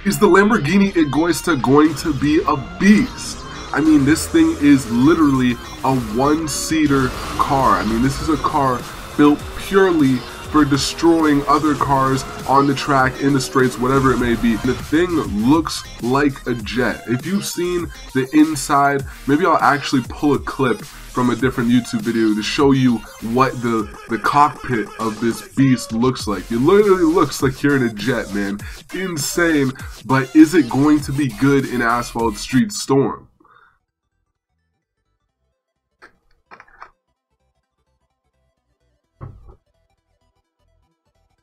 Is the Lamborghini Egoista going to be a beast? I mean, this thing is literally a one-seater car. I mean, this is a car built purely for destroying other cars on the track, in the straights, whatever it may be. The thing looks like a jet. If you've seen the inside, maybe I'll actually pull a clip from a different YouTube video to show you what the cockpit of this beast looks like. It literally looks like you're in a jet, man. Insane, but is it going to be good in Asphalt Street Storm?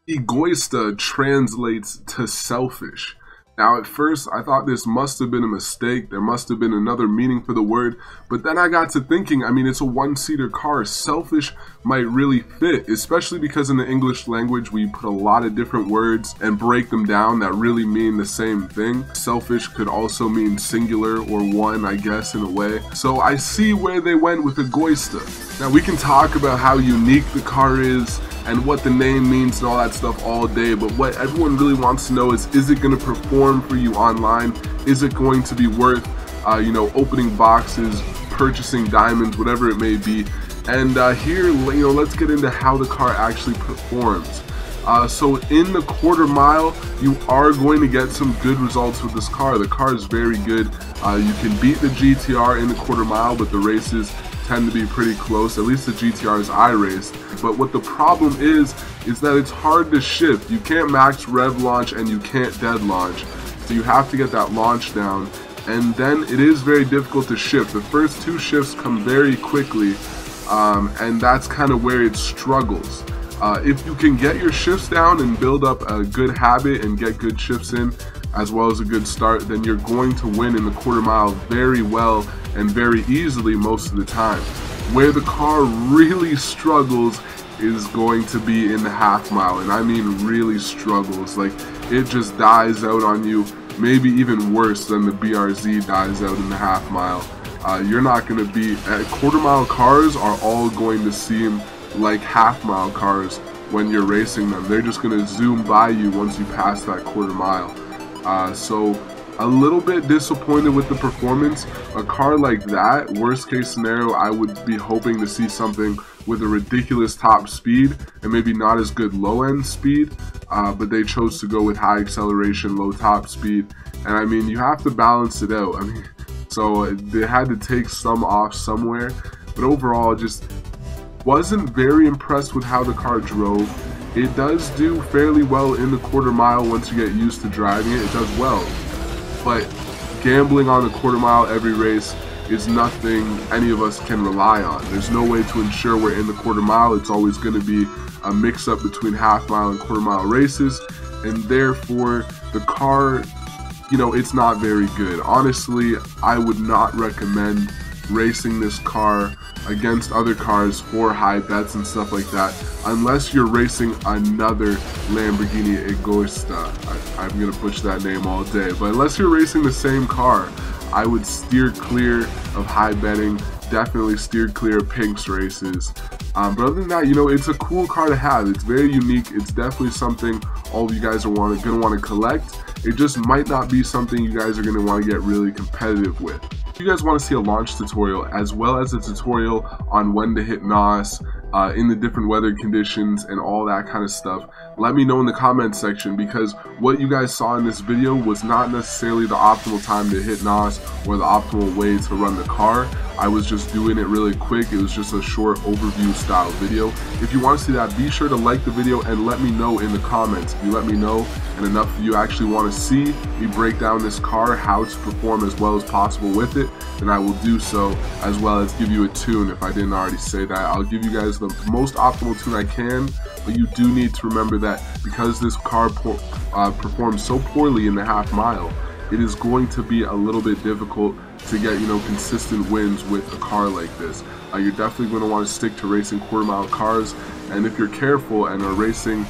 Egoista translates to selfish. Now at first I thought this must have been a mistake, there must have been another meaning for the word, but then I got to thinking, I mean, it's a one-seater car. Selfish might really fit, especially because in the English language we put a lot of different words and break them down that really mean the same thing. Selfish could also mean singular or one, I guess, in a way. So I see where they went with Egoista. Now we can talk about how unique the car is and what the name means and all that stuff all day, but what everyone really wants to know is it going to perform for you online? Is it going to be worth, you know, opening boxes, purchasing diamonds, whatever it may be? And here, you know, let's get into how the car actually performs. So in the quarter mile, you are going to get some good results with this car. The car is very good. You can beat the GTR in the quarter mile, but the races tend to be pretty close, at least the GTRs I raced. But what the problem is that it's hard to shift. You can't max rev launch and you can't dead launch. So you have to get that launch down. And then it is very difficult to shift. The first two shifts come very quickly, and that's kind of where it struggles. If you can get your shifts down and build up a good habit and get good shifts in, as well as a good start, then you're going to win in the quarter mile very well and very easily most of the time. Where the car really struggles is going to be in the half mile, and I mean really struggles. Like, it just dies out on you, maybe even worse than the BRZ dies out in the half mile. You're not going to be, quarter mile cars are all going to seem like half mile cars when you're racing them. They're just going to zoom by you once you pass that quarter mile. So a little bit disappointed with the performance. A car like that, worst case scenario, I would be hoping to see something with a ridiculous top speed and maybe not as good low end speed, but they chose to go with high acceleration, low top speed. And I mean, you have to balance it out. I mean, so they had to take some off somewhere, but overall just wasn't very impressed with how the car drove. It does do fairly well in the quarter mile once you get used to driving it. It does well, but gambling on the quarter mile every race is nothing any of us can rely on. There's no way to ensure we're in the quarter mile. It's always going to be a mix-up between half mile and quarter mile races, and therefore the car, you know, it's not very good. Honestly, I would not recommend racing this car against other cars for high bets and stuff like that, unless you're racing another Lamborghini Egoista. I'm gonna butcher that name all day, but unless you're racing the same car, I would steer clear of high betting. Definitely steer clear of Pink's races. But other than that, you know, it's a cool car to have. It's very unique. It's definitely something all of you guys are gonna want to collect. It just might not be something you guys are gonna want to get really competitive with. If you guys want to see a launch tutorial as well as a tutorial on when to hit NOS in the different weather conditions and all that kind of stuff, let me know in the comments section, because what you guys saw in this video was not necessarily the optimal time to hit NOS or the optimal way to run the car. I was just doing it really quick. It was just a short overview style video. If you want to see that, be sure to like the video and let me know in the comments. If you let me know and enough of you actually want to see me break down this car, how to perform as well as possible with it, then I will do so, as well as give you a tune if I didn't already say that. I'll give you guys the most optimal tune I can, but you do need to remember that because this car performs so poorly in the half mile, it is going to be a little bit difficult to get, you know, consistent wins with a car like this. You're definitely going to want to stick to racing quarter mile cars, and if you're careful and are racing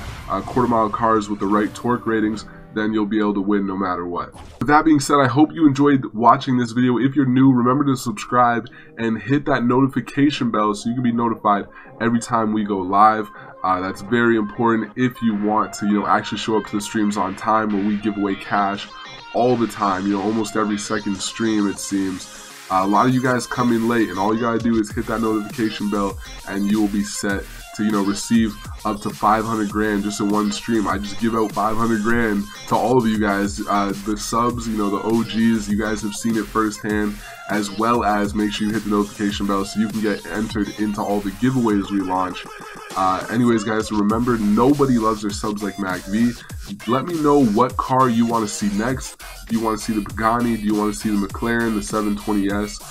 quarter mile cars with the right torque ratings, then you'll be able to win no matter what. With that being said, I hope you enjoyed watching this video. If you're new, remember to subscribe and hit that notification bell so you can be notified every time we go live. That's very important if you want to, you know, actually show up to the streams on time when we give away cash all the time, you know, almost every second stream it seems. A lot of you guys come in late, and all you gotta do is hit that notification bell and you will be set to, you know, receive up to 500 grand just in one stream. I just give out 500 grand to all of you guys, the subs, you know, the OGs. You guys have seen it firsthand, as well as make sure you hit the notification bell so you can get entered into all the giveaways we launch. Anyways, guys, remember, nobody loves their subs like MacV. Let me know what car you want to see next. Do you want to see the Pagani? Do you want to see the McLaren, the 720S?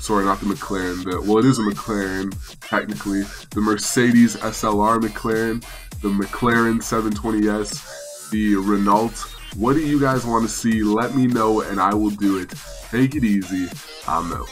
Sorry, not the McLaren. Well, it is a McLaren, technically. The Mercedes SLR McLaren, the McLaren 720S, the Renault. What do you guys want to see? Let me know, and I will do it. Take it easy. I'm out.